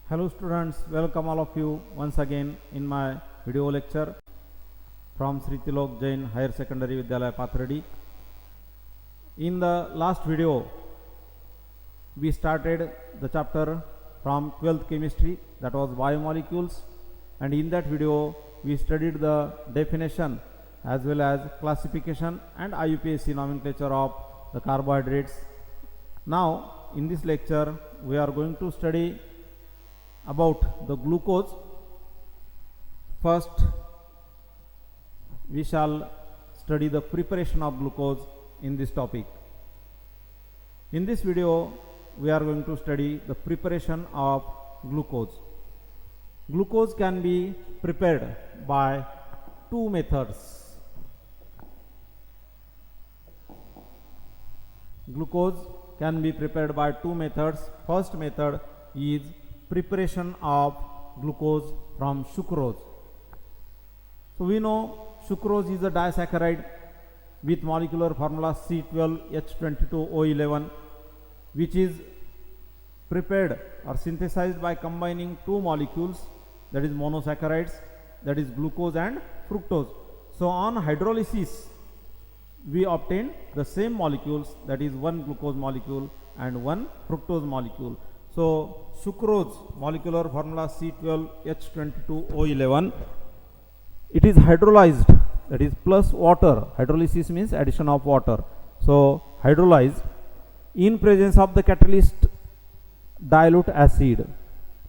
Hello students, welcome all of you once again in my video lecture from Sri Tilok Jain Higher Secondary Vidyalaya Pathredi. In the last video, we started the chapter from 12th chemistry, that was biomolecules, and in that video we studied the definition as well as classification and IUPAC nomenclature of the carbohydrates. Now in this lecture we are going to study about the glucose. First we shall study the preparation of glucose in this topic. In this video we are going to study the preparation of glucose. Glucose can be prepared by two methods. Glucose can be prepared by two methods. First method is preparation of glucose from sucrose. So we know sucrose is a disaccharide with molecular formula C12H22O11, which is prepared or synthesized by combining two molecules, that is monosaccharides, that is glucose and fructose. So on hydrolysis we obtain the same molecules, that is one glucose molecule and one fructose molecule. So sucrose molecular formula C12H22O11, it is hydrolyzed, that is plus water. Hydrolysis means addition of water. So hydrolyzed in presence of the catalyst dilute acid.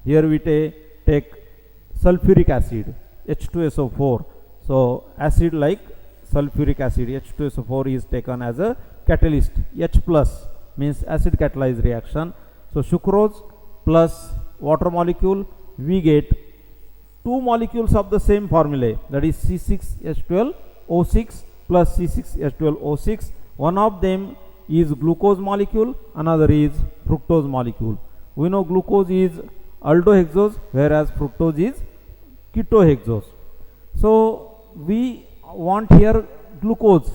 Here we take sulfuric acid, H2SO4. So acid like sulfuric acid, H2SO4 is taken as a catalyst. H plus means acid catalyzed reaction. So sucrose plus water molecule, we get two molecules of the same formula, that is C6H12O6 plus C6H12O6. One of them is glucose molecule, another is fructose molecule. We know glucose is aldohexose, whereas fructose is ketohexose. So we want here glucose,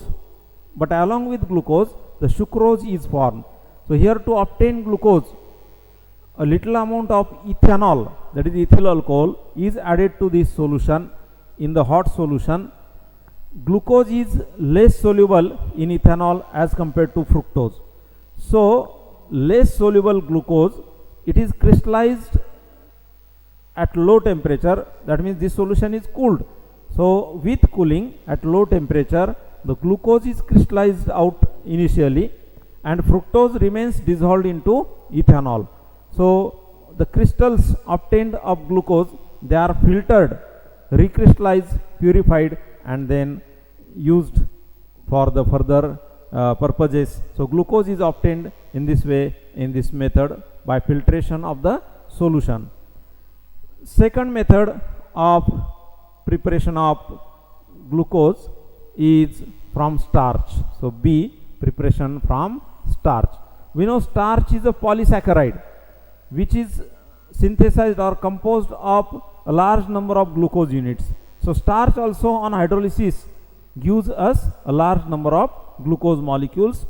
but along with glucose the sucrose is formed. So here to obtain glucose, a little amount of ethanol, that is ethyl alcohol, is added to this solution. In the hot solution, glucose is less soluble in ethanol as compared to fructose. So less soluble glucose, it is crystallized at low temperature, that means this solution is cooled. So with cooling at low temperature, the glucose is crystallized out initially and fructose remains dissolved into ethanol. So the crystals obtained of glucose, they are filtered, recrystallized, purified and then used for the further purposes. So glucose is obtained in this way, in this method, by filtration of the solution. Second method of preparation of glucose is from starch. So B, preparation from starch. We know starch is a polysaccharide which is synthesized or composed of a large number of glucose units. So starch also on hydrolysis gives us a large number of glucose molecules.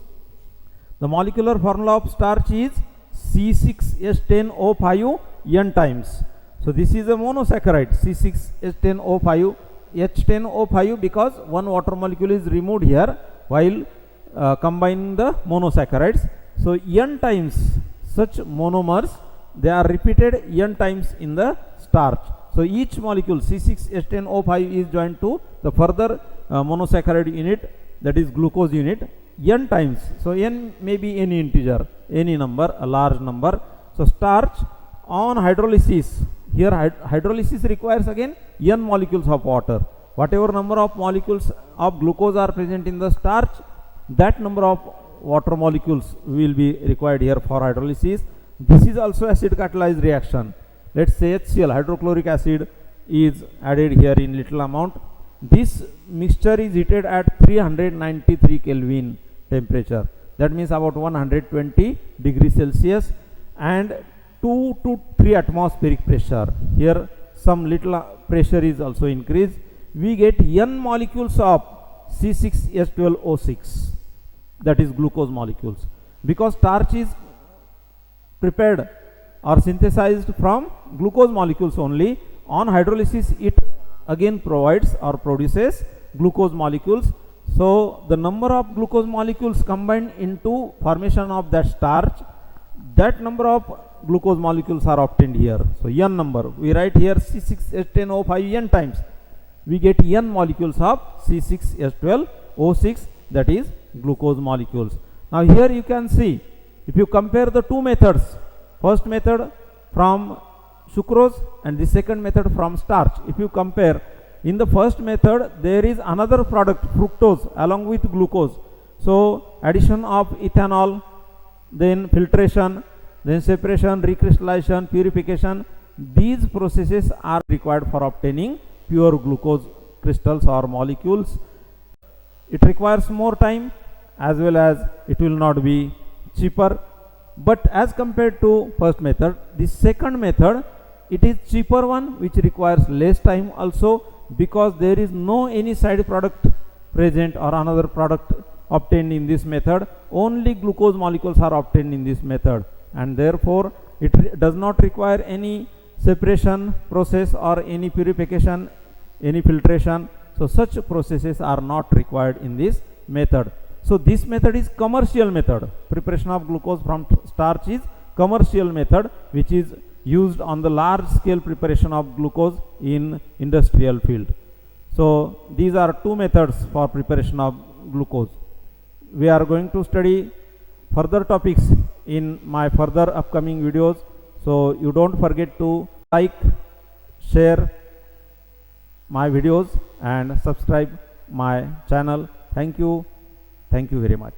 The molecular formula of starch is C6H10O5 N times. So this is a monosaccharide, C6H10O5, H10O5, because one water molecule is removed here while combining the monosaccharides. So N times such monomers, they are repeated N times in the starch. So each molecule C6H10O5 is joined to the further monosaccharide unit, that is glucose unit, N times. So N may be any integer, any number, a large number. So starch on hydrolysis, here hydrolysis requires again N molecules of water. Whatever number of molecules of glucose are present in the starch, that number of water molecules will be required here for hydrolysis. This is also acid catalyzed reaction. Let's say HCl, hydrochloric acid, is added here in little amount. This mixture is heated at 393 Kelvin temperature, that means about 120 degrees Celsius, and 2 to 3 atmospheric pressure. Here some little pressure is also increased. We get N molecules of C6H12O6, that is glucose molecules, because starch is prepared or synthesized from glucose molecules only. On hydrolysis it again provides or produces glucose molecules. So the number of glucose molecules combined into formation of that starch, that number of glucose molecules are obtained here. So n number, we write here C6H10O5 n times, we get n molecules of C6H12O6, that is glucose molecules. Now here you can see, if you compare the two methods, first method from sucrose and the second method from starch, if you compare, in the first method there is another product, fructose, along with glucose. So addition of ethanol, then filtration, then separation, recrystallization, purification, these processes are required for obtaining pure glucose crystals or molecules. It requires more time, as well as it will not be cheaper. But as compared to first method, the second method, it is cheaper one, which requires less time also, because there is no any side product present or another product obtained in this method. Only glucose molecules are obtained in this method, and therefore it does not require any separation process or any purification, any filtration. So such processes are not required in this method. So this method is commercial method. Preparation of glucose from starch is commercial method, which is used on the large scale preparation of glucose in industrial field. So these are two methods for preparation of glucose. We are going to study further topics in my further upcoming videos. So you don't forget to like, share my videos and subscribe my channel. Thank you very much.